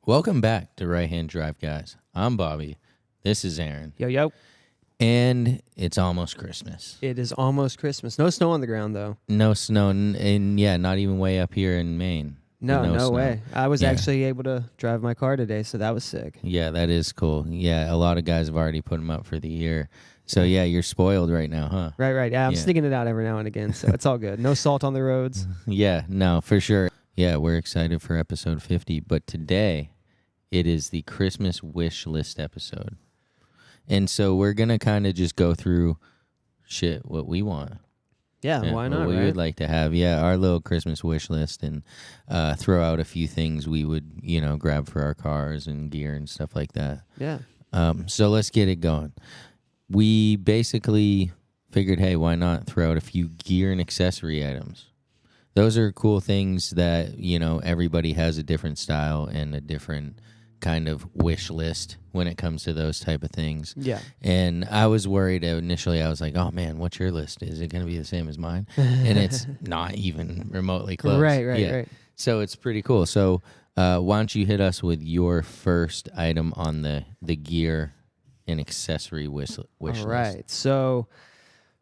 Welcome back to Right Hand Drive, guys. I'm Bobby. This is Aaron. Yo, yo. And it's almost Christmas. It is almost Christmas. No snow on the ground, though. No snow, and yeah, not even way up here in Maine. No snow. way. I was Yeah. actually able to drive my car today, so that was sick. Yeah, that is cool. Yeah, a lot of guys have already put them up for the year. So yeah, you're spoiled right now, huh? Right. Yeah, I'm Yeah. sneaking it out every now and again, so it's all good. No salt on the roads. Yeah, no, for sure. Yeah, we're excited for episode 50, but today it is the Christmas wish list episode. And so we're going to kind of just go through what we want. Yeah, why what not, we right? would like to have. Yeah, our little Christmas wish list and throw out a few things we would, grab for our cars and gear and stuff like that. Yeah. So let's get it going. We basically figured, hey, why not throw out a few gear and accessory items? Those are cool things that, everybody has a different style and a different kind of wish list when it comes to those type of things. Yeah. And I was worried initially. I was like, oh, man, what's your list? Is it going to be the same as mine? And it's not even remotely close. Right. So it's pretty cool. So why don't you hit us with your first item on the gear and accessory wish list? All right. So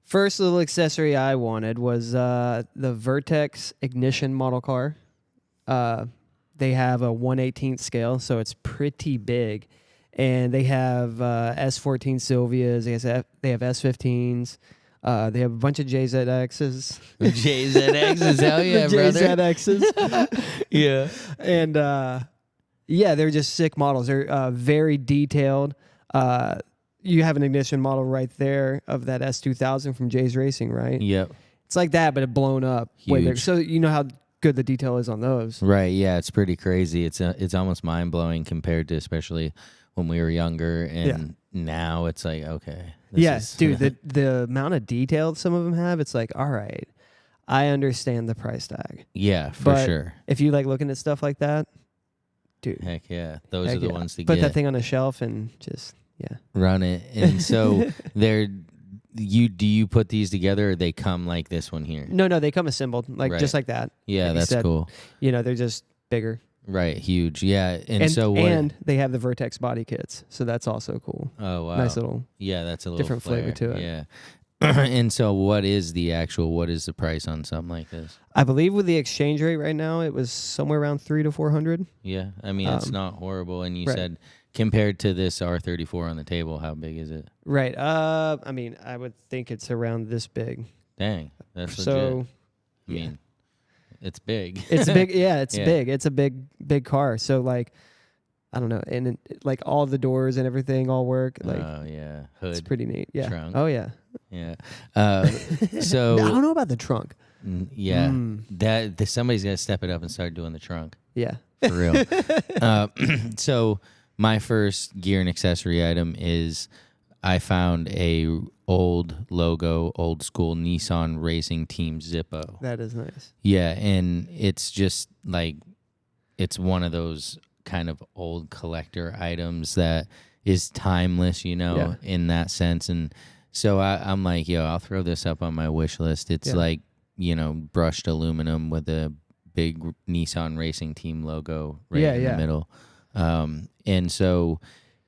first little accessory I wanted was the Vertex Ignition model car. They have a 1/18 scale, so it's pretty big. And they have S14 Silvias. They have S15s. They have a bunch of JZXs. JZXs, hell yeah, the brother. JZXs. Yeah. And they're just sick models. They're very detailed. You have an ignition model right there of that S2000 from Jay's Racing, right? Yep. It's like that, but it blown up. way bigger. Huge. So you know how good the detail is on those. Right. Yeah. It's pretty crazy. It's almost mind blowing compared to especially when we were younger, and now it's like, okay. Yes, dude. The amount of detail some of them have, it's like, all right, I understand the price tag. Yeah, for But sure. if you like looking at stuff like that, dude, Heck yeah, those heck are the yeah. ones to Put get. that thing on a shelf and just Run it. And so do you put these together, or they come like this one here? No, they come assembled Right. just like that. Yeah, like you that's said. cool. They're just bigger. Right, huge. Yeah, and so what? And they have the Vertex body kits, so that's also cool. Oh wow, Nice little. yeah, that's a little different flavor flair. to it. Yeah. And so what is the price on something like this? I believe with the exchange rate right now, it was somewhere around $300 to $400. Yeah, I mean it's not horrible. And you right. said compared to this R34 on the table, how big is it? Right. I mean, I would think it's around this big. Dang, that's legit. So I mean, it's big. it's big. Yeah, it's Yeah. big. It's a big car. So like, I don't know, and like all the doors and everything all work. Like, Oh yeah, hood. it's pretty neat. Yeah. trunk. Oh yeah. Yeah. So I don't know about the trunk. yeah, Mm. somebody's got to step it up and start doing the trunk Yeah. for real. So my first gear and accessory item is I found a old school Nissan Racing Team Zippo. That is nice. Yeah, and it's just like it's one of those kind of old collector items that is timeless, Yeah. in that sense. And so I'm like, yo, I'll throw this up on my wish list. It's Yeah. like, brushed aluminum with a big Nissan Racing Team logo right in the middle. And so,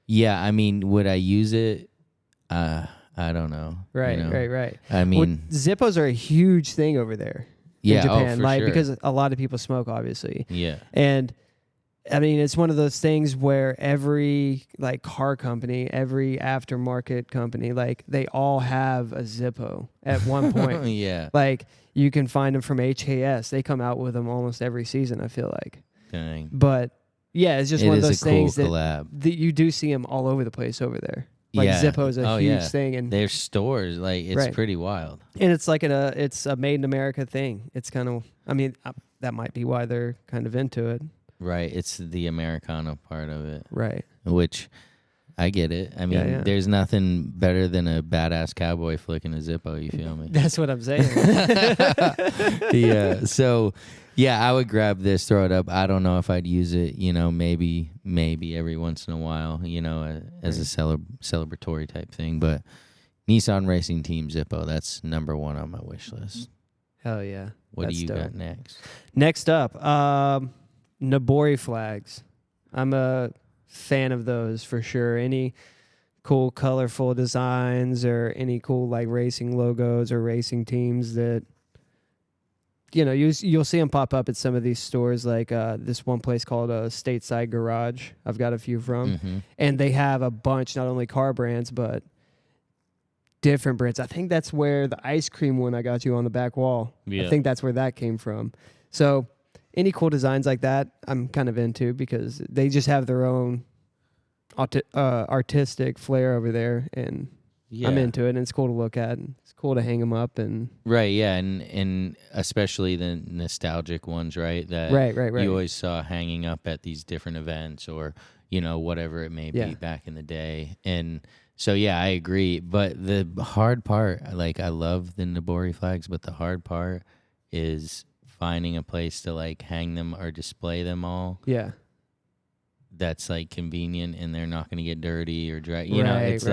yeah, I mean, would I use it? I don't know. Right. Right. I mean, Zippos are a huge thing over there yeah, in Japan, for like sure. because a lot of people smoke, obviously. Yeah. And I mean, it's one of those things where every like car company, every aftermarket company, like they all have a Zippo at one point. Yeah. Like you can find them from HKS. They come out with them almost every season, I feel like. Dang. But yeah, it's just It one of is those a cool things collab. that you do see them all over the place over there. Like Yeah. Zippo is a Oh, huge yeah. thing, and Their stores, like, it's Right. pretty wild. it's like it's a made in America thing. It's kind of, I mean, that might be why they're kind of into it. Right. It's the Americana part of it, Right. which I get it. I mean, yeah. there's nothing better than a badass cowboy flicking a Zippo, you feel me? That's what I'm saying. Yeah. So, yeah, I would grab this, throw it up. I don't know if I'd use it, maybe every once in a while, as a celebratory type thing. But Nissan Racing Team Zippo, that's number one on my wish list. Hell yeah. What That's do you dope. got next? Next up, Nabori flags. I'm a fan of those for sure. Any cool, colorful designs or any cool like racing logos or racing teams that you'll see them pop up at some of these stores, like this one place called Stateside Garage. I've got a few from, and they have a bunch, not only car brands but different brands. I think that's where the ice cream one I got you on the back wall. Yeah. I think that's where that came from. So any cool designs like that, I'm kind of into because they just have their own artistic flair over there, and I'm into it. And it's cool to look at. And it's cool to hang them up and Right, yeah, and especially the nostalgic ones, right? That right. you always saw hanging up at these different events or whatever it may be back in the day. And so yeah, I agree. But the hard part, like I love the Nabori flags, but the hard part is finding a place to like hang them or display them all. Yeah. That's like convenient and they're not going to get dirty or dry. It's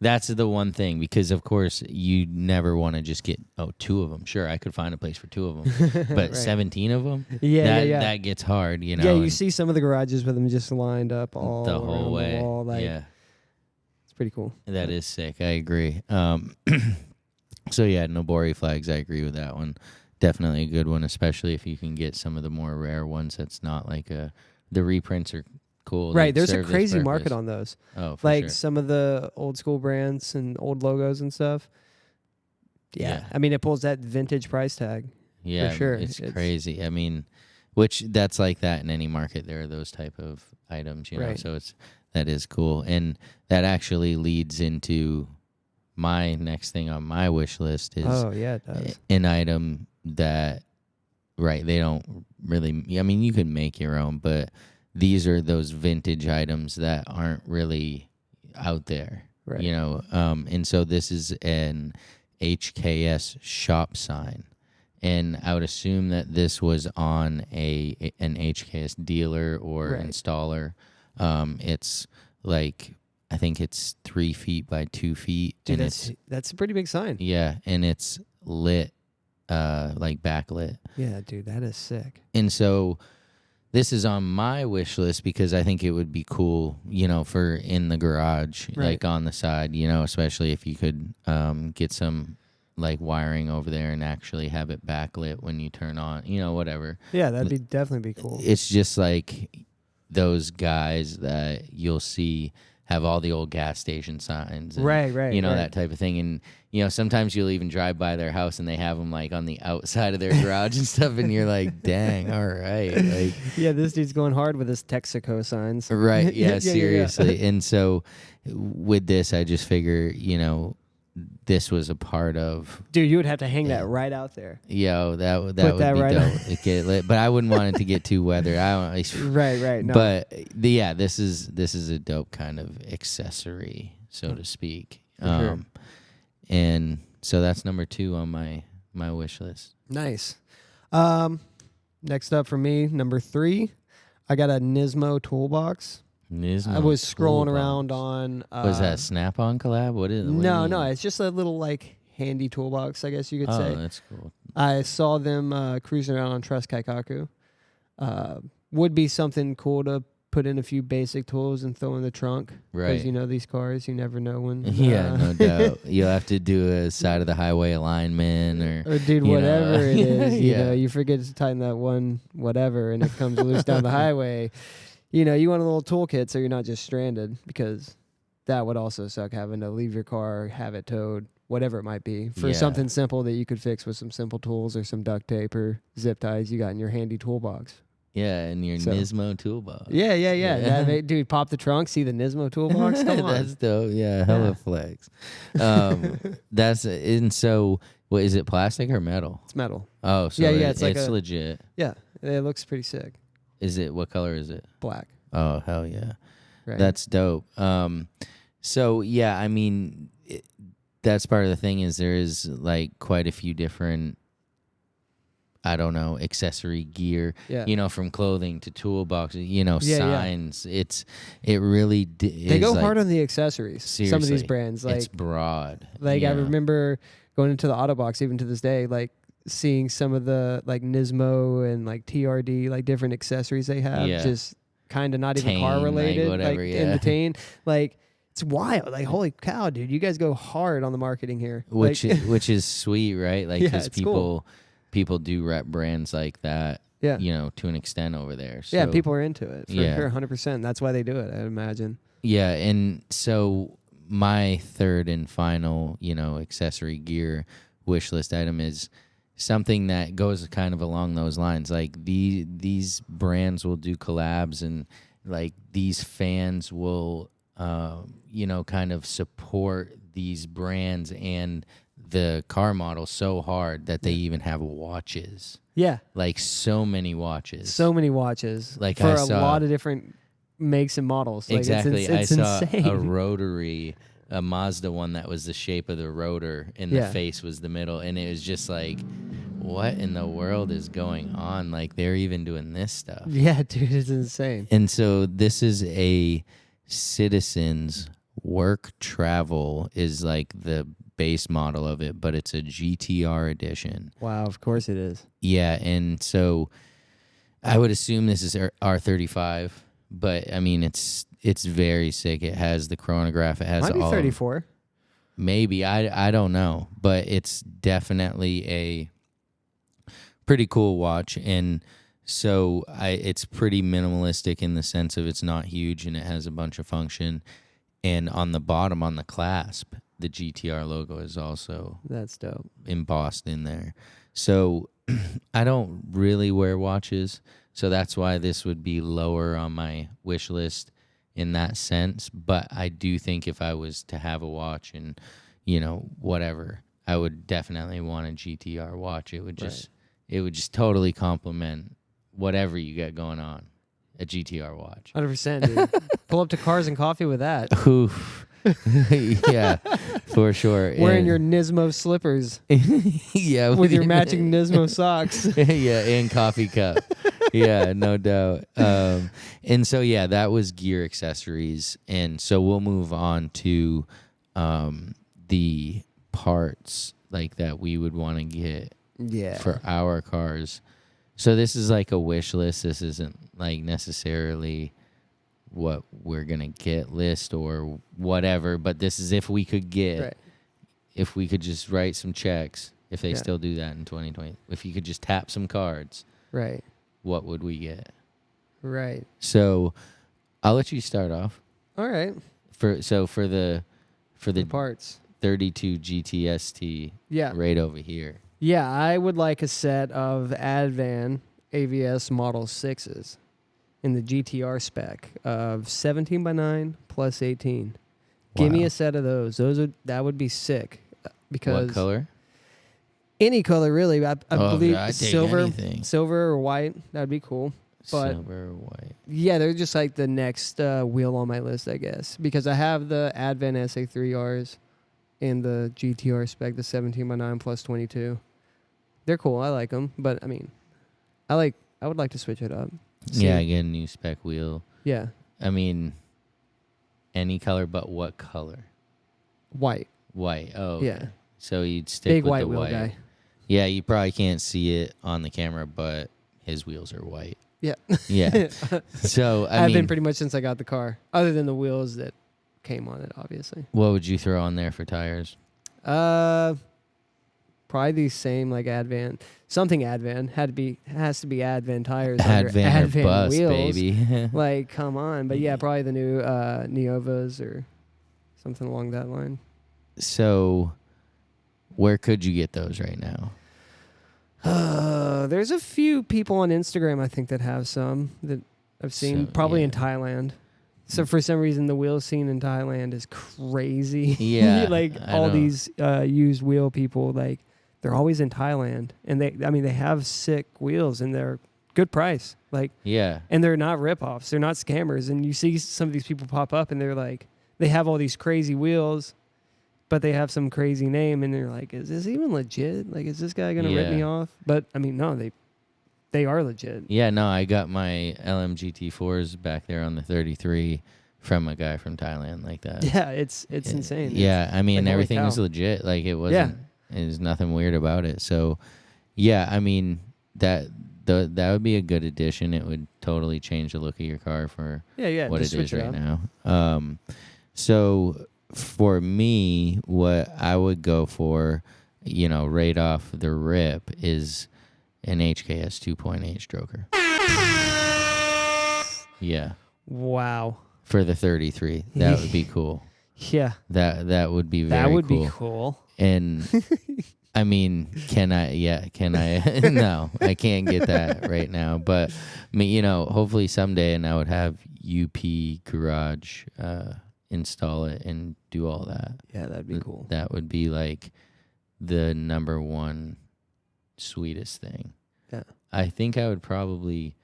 that's the one thing, because of course you never want to just get 2 of them. Sure, I could find a place for 2 of them, but 17 of them. That gets hard. Yeah, you see some of the garages with them just lined up all the whole way. The wall, it's pretty cool. That is sick. I agree. So yeah, Nobori flags. I agree with that one. Definitely a good one, especially if you can get some of the more rare ones. That's not like the reprints are cool. Right, there's a crazy market on those. Oh, for like sure. some of the old school brands and old logos and stuff. Yeah. I mean, it pulls that vintage price tag. Yeah, for sure. It's crazy. I mean, which that's like that in any market. There are those type of items, right. So that is cool, and that actually leads into my next thing on my wish list is it does. an item that they don't really. I mean, you could make your own, but these are those vintage items that aren't really out there, right. And so this is an HKS shop sign, and I would assume that this was on an HKS dealer or installer. It's like, I think it's 3 feet by 2 feet. Dude, and that's a pretty big sign. Yeah, and it's lit, like backlit. Yeah, dude, that is sick. And so this is on my wish list because I think it would be cool, for in the garage, like on the side, especially if you could get some like wiring over there and actually have it backlit when you turn on, whatever. Yeah, that'd definitely be cool. It's just like those guys that you'll see have all the old gas station signs. And, right. That type of thing. And, sometimes you'll even drive by their house and they have them like on the outside of their garage and stuff. And you're like, dang, all right. Like, yeah, this dude's going hard with his Texaco signs. Right. Yeah, seriously. And so with this, I just figure, this was a part of. Dude, you would have to hang that right out there. Yo, that would be right dope. Get lit, but I wouldn't want it to get too weathered. Right. No. But this is a dope kind of accessory, so to speak. Sure. And so that's number 2 on my wish list. Nice. Next up for me, number 3, I got a Nismo toolbox. I was scrolling around on. Was that a Snap-on collab? What is it? No. It's just a little like handy toolbox, I guess you could say. Oh, that's cool. I saw them cruising around on Trust Kaikaku. Would be something cool to put in a few basic tools and throw in the trunk. Right. Because these cars, you never know when. Yeah, no doubt. You'll have to do a side of the highway alignment or dude, whatever it is. Yeah. You forget to tighten that one whatever and it comes loose down the highway. You want a little toolkit so you're not just stranded, because that would also suck, having to leave your car, have it towed, whatever it might be, for something simple that you could fix with some simple tools or some duct tape or zip ties you got in your handy toolbox. Yeah, and your Nismo toolbox. Yeah. Dude, pop the trunk, see the Nismo toolbox. Come on. That's dope. Yeah, hella flex. And so, what is it? Plastic or metal? It's metal. Oh, so it's legit. Yeah, it looks pretty sick. Is it? What color is it? Black. Oh, hell yeah. Right. That's dope. So yeah, I mean, that's part of the thing is there is like quite a few different, I don't know, accessory gear, from clothing to toolboxes, signs. Yeah. It really they go hard on the accessories. Seriously, some of these brands, like it's broad. Like I remember going into the auto box, even to this day, like seeing some of the like Nismo and like TRD, like different accessories they have. Yeah. Just kind of not even Tane, car like, related, whatever, in yeah. between. Like, it's wild. Like, holy cow, dude, you guys go hard on the marketing here. which like, which is sweet, right? Like, Yeah, because it's cool. people do rep brands like that, Yeah. you know, to an extent over there. So, Yeah, people are into it for Yeah. sure, 100%. That's why they do it, I'd imagine. yeah, and so my third and final, you know, accessory gear wish list item is something that goes kind of along those lines. Like, these brands will do collabs, and like these fans will, you know, kind of support these brands and the car model so hard that they even have watches. Yeah, Like, so many watches. so many watches Like, for I a saw- lot of different makes and models. Like, Exactly. It's I saw insane. a rotary, a Mazda one that was the shape of the rotor, and the Yeah. face was the middle, and it was just like, what in the world is going on? Like, they're even doing this stuff. Yeah, dude, it's insane. And so this is a Citizens Work Travel is like the base model of it, but it's a GTR edition. Wow, of course it is. Yeah, and so I would assume this is R35, but I mean it's very sick. It has the chronograph. It has Might be all 34. maybe I don't know, but it's definitely a pretty cool watch. And so it's pretty minimalistic in the sense of it's not huge and it has a bunch of function. And on the bottom, on the clasp, the GTR logo is also That's dope. embossed in there. So I don't really wear watches, so that's why this would be lower on my wish list in that sense. But I do think if I was to have a watch and, you know, whatever, I would definitely want a GTR watch. It would just it would just totally complement whatever you got going on. A GTR watch. 100%, dude. Pull up to Cars and Coffee with that. Oof. Yeah, for sure. Wearing And- your Nismo slippers yeah, with your matching Nismo socks. yeah, and coffee cup. Yeah, no doubt. And so yeah, that was gear accessories, and so we'll move on to the parts like that we would want to get Yeah. for our cars. So this is like a wish list. This isn't like necessarily what we're gonna get list or whatever, but this is if we could get, Right. if we could just write some checks, if they Yeah. still do that in 2020, if you could just tap some cards, Right. what would we get? Right. So I'll let you start off All right. for the The parts. 32 GTST Yeah. right over here. Yeah, I would like a set of Advan AVS Model 6s in the GTR spec of 17 by 9 plus 18. Give me Wow. a set of those. That would be sick because What color? any color really. I believe I'd take silver, anything. silver or white. That'd be cool. But Silver or white. yeah, they're just like the next wheel on my list, I guess, because I have the Advan SA3Rs in the GTR spec, the 17 by 9 plus 22. They're cool. I like them, but I mean, I would like to switch it up. Yeah, See- get a new spec wheel. Yeah, I mean, any color, but what color? white. White. Oh, okay. Yeah. So you'd stick Big with white the wheel white. guy. Yeah, you probably can't see it on the camera, but his wheels are white. Yeah. Yeah. So I I've mean, been pretty much since I got the car, other than the wheels that came on it, obviously. what would you throw on there for tires? Probably the same like Advan. Something Advan has to be Advan tires. under Advan or Advan bust, wheels. baby. Like, come on. But yeah, probably the new Neovas or something along that line. So, where could you get those right now? There's a few people on Instagram, I think, that have some that I've seen, So, probably in yeah. Thailand. So for some reason, the wheel scene in Thailand is crazy. Yeah, like I all know. these used wheel people, like they're always in Thailand, and they have sick wheels, and they're good price. Like, Yeah. and they're not ripoffs, they're not scammers. And you see some of these people pop up, and they're like, they have all these crazy wheels, but they have some crazy name, and they're like, is this even legit? Like, is this guy gonna rip me Yeah. off? But I mean, no, they are legit. Yeah, no, I got my LMGT4s back there on the 33 from a guy from Thailand like that. Yeah, it's insane. Yeah, I mean, like, holy everything was cow. legit. Like, it wasn't, there's nothing weird about it. So, yeah, I mean, that would be a good addition. It would totally change the look of your car for Yeah. what just it is switch right up. now. So for me, what I would go for, right off the rip, is an HKS 2.8 stroker. Yeah, Wow. for the 33, that would be cool. Yeah. That would be very That would cool. be cool. And I mean, can I? Yeah, can I? No, I can't get that right now. But hopefully someday, and I would have UP Garage install it and do all that. Yeah, that'd be cool. That would be like the number one sweetest thing. Yeah. I think I would probably,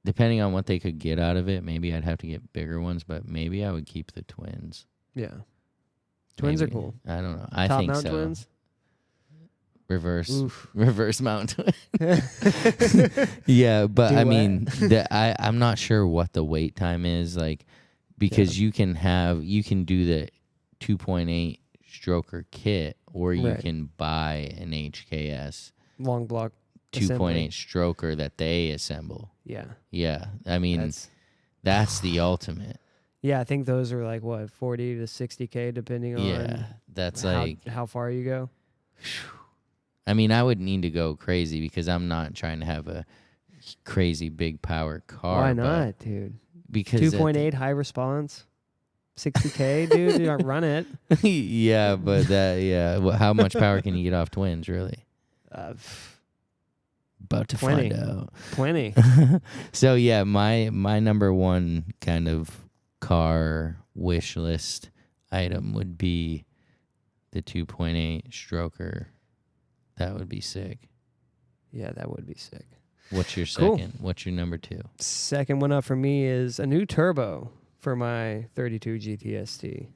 depending on what they could get out of it, maybe I'd have to get bigger ones, but maybe I would keep the twins. Yeah. Twins Maybe. are cool. I don't know. I Top think mount so. twins. Reverse mount twin. Yeah, but I mean, I'm not sure what the wait time is, like, because you can do the 2.8 stroker kit, or you can buy an HKS long block 2.8 stroker that they assemble. Yeah. Yeah, I mean, that's the ultimate. Yeah, I think those are like what, 40 to 60K depending on that's how far you go. I mean, I would need to go crazy because I'm not trying to have a crazy big power car. Why not, dude? Because 2.8 high response, 60K, dude. You don't run it. Yeah, but well, how much power can you get off twins, really? About to 20. find out. Plenty. So yeah, my number one kind of car wish list item would be the 2.8 stroker. That would be sick. Yeah, that would be sick. What's your Cool. second? What's your number two? Second one up for me is a new turbo for my 32 GTST.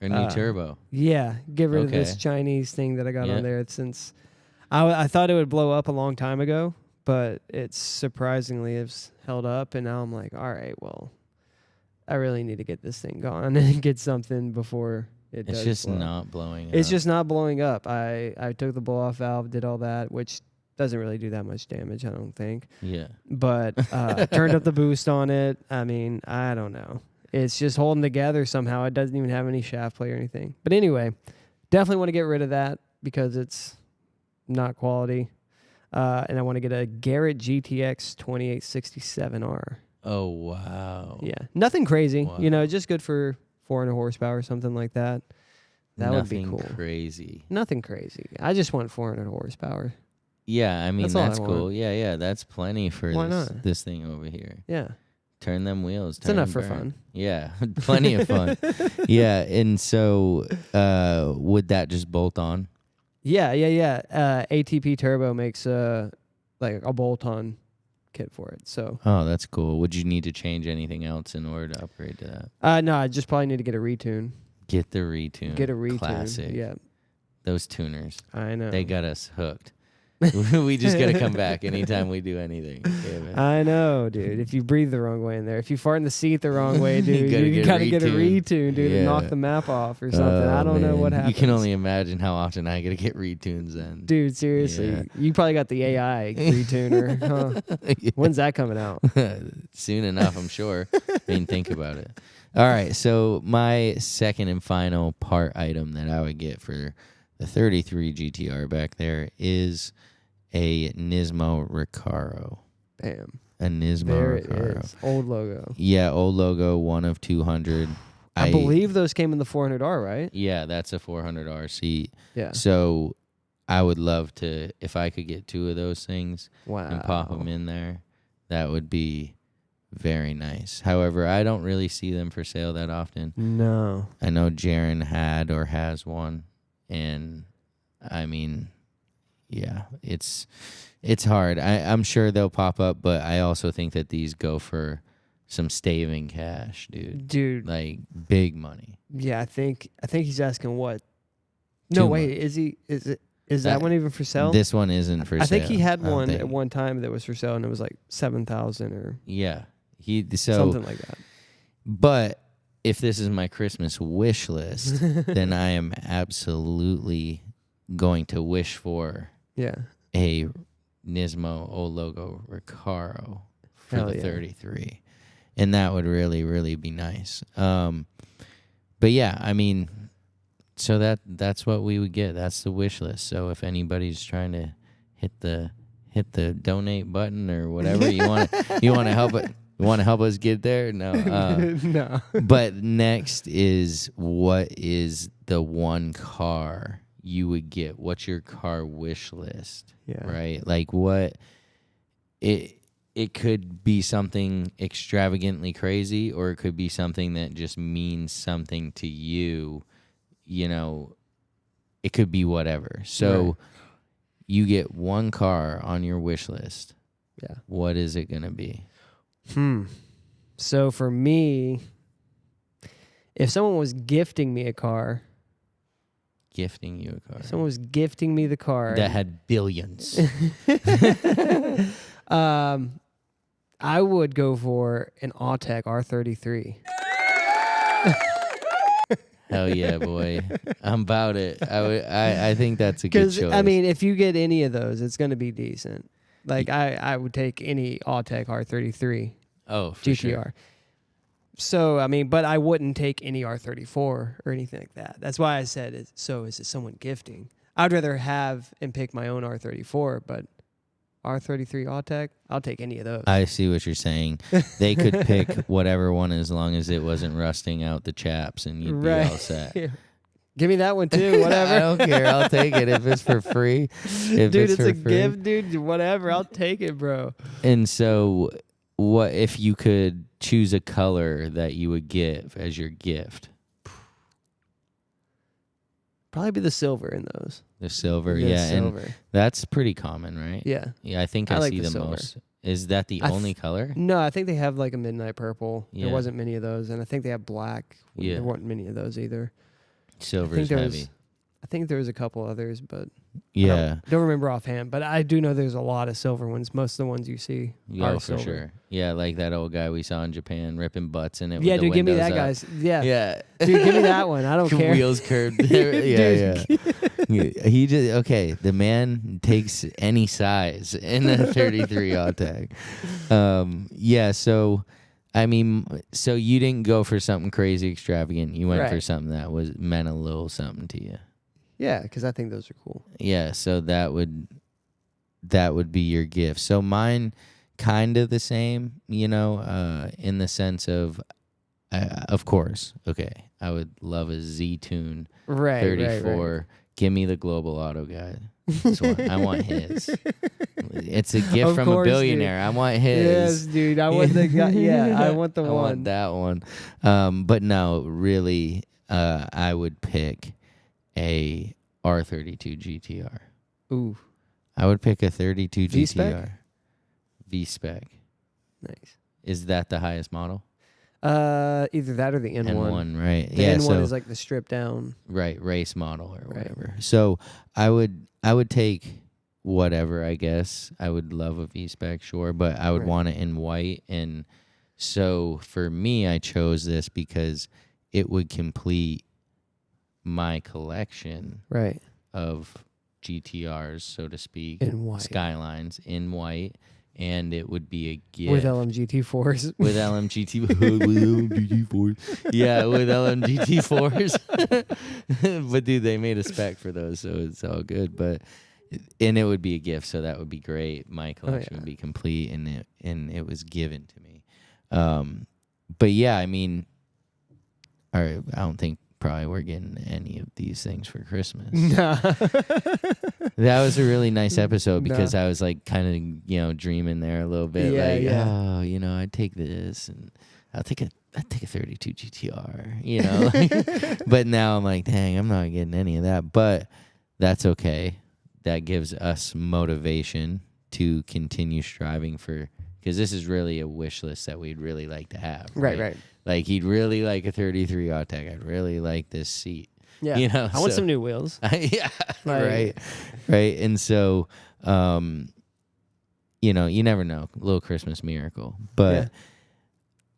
A new turbo. Yeah, get rid of this Okay. Chinese thing that I got Yeah. on there since I thought it would blow up a long time ago, but it's surprisingly has held up, and now I'm like, all right, well, I really need to get this thing gone and get something before it does. It's just blow up. not blowing up. It's just not blowing up. I took the blow off valve, did all that, which doesn't really do that much damage, I don't think. Yeah. But turned up the boost on it. I mean, I don't know. It's just holding together somehow. It doesn't even have any shaft play or anything. But anyway, definitely want to get rid of that because it's not quality. And I want to get a Garrett GTX 2867R. Oh, wow. Yeah. Nothing crazy. Wow. Just good for 400 horsepower or something like that. That would be cool. Nothing crazy. Nothing crazy. I just want 400 horsepower. Yeah, I mean, That's all I that's cool. want. Yeah, that's plenty for Why not? this thing over here. Yeah. Turn them wheels. It's turn enough them for burn. fun. Yeah, plenty of fun. Yeah, and so would that just bolt on? Yeah. ATP Turbo makes like a bolt-on kit for it. So Oh, that's cool. Would you need to change anything else in order to upgrade to that? no, I just probably need to get a retune. Get the retune. Get a retune. Classic. Yeah, Those tuners. I know. They got us hooked. We just got to come back anytime we do anything. Damn it. I know, dude. If you breathe the wrong way in there, if you fart in the seat the wrong way, dude, you gotta gotta get a get a retune, dude, and knock Yeah. the map off or something. Oh, I don't know what man. happens. You can only imagine how often I got to get retunes then. Dude, seriously, Yeah. you probably got the AI retuner. Huh? When's that coming out? Soon enough, I'm sure. I mean, think about it. All right, so my second and final part item that I would get for the 33 GTR back there is a Nismo Recaro. Bam. A Nismo There it Recaro. is. Old logo. Yeah, old logo, one of 200. I believe those came in the 400R, right? Yeah, that's a 400R seat. Yeah. So I would love to, if I could get two of those things Wow. and pop them in there, that would be very nice. However, I don't really see them for sale that often. No. I know Jaron had or has one, and I mean, yeah, it's hard. I'm sure they'll pop up, but I also think that these go for some staving cash, dude. Dude. Like big money. Yeah, I think he's asking what? No, Too wait, much. is that one even for sale? This one isn't for sale. I think he had I don't one think. at one time that was for sale, and it was like 7,000 or Yeah, so something like that. But if this is my Christmas wish list, then I am absolutely going to wish for Yeah. a Nismo old logo Recaro for Hell the yeah. 33. And that would really, really be nice. But yeah, I mean, so that's what we would get. That's the wish list. So if anybody's trying to hit the donate button or whatever you want to help us get there. No. No. But next is, what is the one car you would get? What's your car wish list? Yeah. Right? Like what it could be something extravagantly crazy, or it could be something that just means something to you. You know, it could be whatever. So Right. you get one car on your wish list. Yeah. What is it going to be? So for me, if someone was gifting me a car, Gifting you a car. if someone was gifting me the car That had billions. I would go for an Autech R33. Hell yeah, boy. I'm about it. I think that's a good Because choice. I mean, if you get any of those, it's going to be decent. Like I would take any Autech R33 oh, for GTR. sure. So I mean, but I wouldn't take any R34 or anything like that. That's why I said, is it someone gifting? I'd rather have and pick my own R34, but R33 Autech, I'll take any of those. I see what you're saying. They could pick whatever one as long as it wasn't rusting out the chaps, and you'd be all set. Give me that one too, whatever. I don't care. I'll take it if it's for free. If Dude, it's for a free. gift, dude. Whatever, I'll take it, bro. And so, what if you could choose a color that you would give as your gift? Probably be the silver in those. The silver, The yeah, silver. and that's pretty common, right? Yeah. Yeah, I think I I like see the the silver. most. Is that the only color? No, I think they have like a midnight purple. Yeah. There wasn't many of those, and I think they have black. Yeah. There weren't many of those either. Silver's there heavy. was, I think there was a couple others, but Yeah. I don't remember offhand. But I do know there's a lot of silver ones. Most of the ones you see are Oh, for silver. sure. Yeah, like that old guy we saw in Japan ripping butts in it. Yeah, with the dude, give me windows that, up. guys. Yeah. Yeah. Dude, give me that one. I don't care. Wheels curved there. Yeah. He just, okay, the man takes any size in a 33 Autech. Yeah, so, I mean, so you didn't go for something crazy extravagant. You went for Right. something that meant a little something to you. Yeah, because I think those are cool. Yeah, so that would be your gift. So mine kind of the same, you know, in the sense of course, okay, I would love a Z-Tune Right. 34. Right. Give me the Global Auto Guide. This one. I want his. It's a gift Of from a course, billionaire. I want Yes, his. dude. I want the guy. Yeah, I want the I one. want that one. But no, really, I would pick a R32 GTR. Ooh, I would pick a 32 V-Spec? GTR. V-Spec. nice. Is that the highest model? Either that or the N1. N1, right? The yeah, N1 so is like the stripped down. right, race model or Right. whatever. So I would take whatever, I guess. I would love a V-Spec, sure, but I would Right. want it in white. And so for me, I chose this because it would complete my collection Right. of GTRs, so to speak, In white. Skylines in white, and it would be a gift With LMGT4s. with LMGT4s. Yeah, with LMGT4s. But dude, they made a spec for those, so it's all good. But and it would be a gift, so that would be great. My collection would be complete, and it was given to me. But yeah, I mean, all right, I don't think probably we're getting any of these things for Christmas. Nah. That was a really nice episode because No. I was like kind of, dreaming there a little bit. Yeah, like, yeah. oh, I'd take this and I'd take a 32 GTR, But now I'm like, dang, I'm not getting any of that. But that's okay. That gives us motivation to continue striving for, because this is really a wish list that we'd really like to have. Right. Like he'd really like a 33 Autech. I'd really like this seat. Yeah. I want so- some new wheels. Yeah, Like- right. And so, you never know. A little Christmas miracle. But Yeah.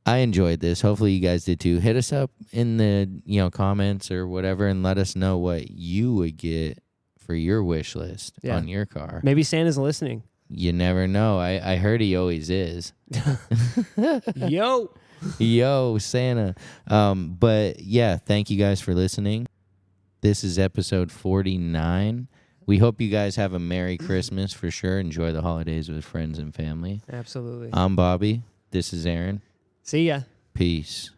I enjoyed this. Hopefully you guys did too. Hit us up in the, comments or whatever and let us know what you would get for your wish list Yeah. on your car. Maybe Santa's listening. You never know. I heard he always is. Yo. Yo, Santa. But yeah, thank you guys for listening. This is episode 49. We hope you guys have a Merry Christmas for sure. Enjoy the holidays with friends and family. Absolutely. I'm Bobby. This is Aaron. See ya. Peace.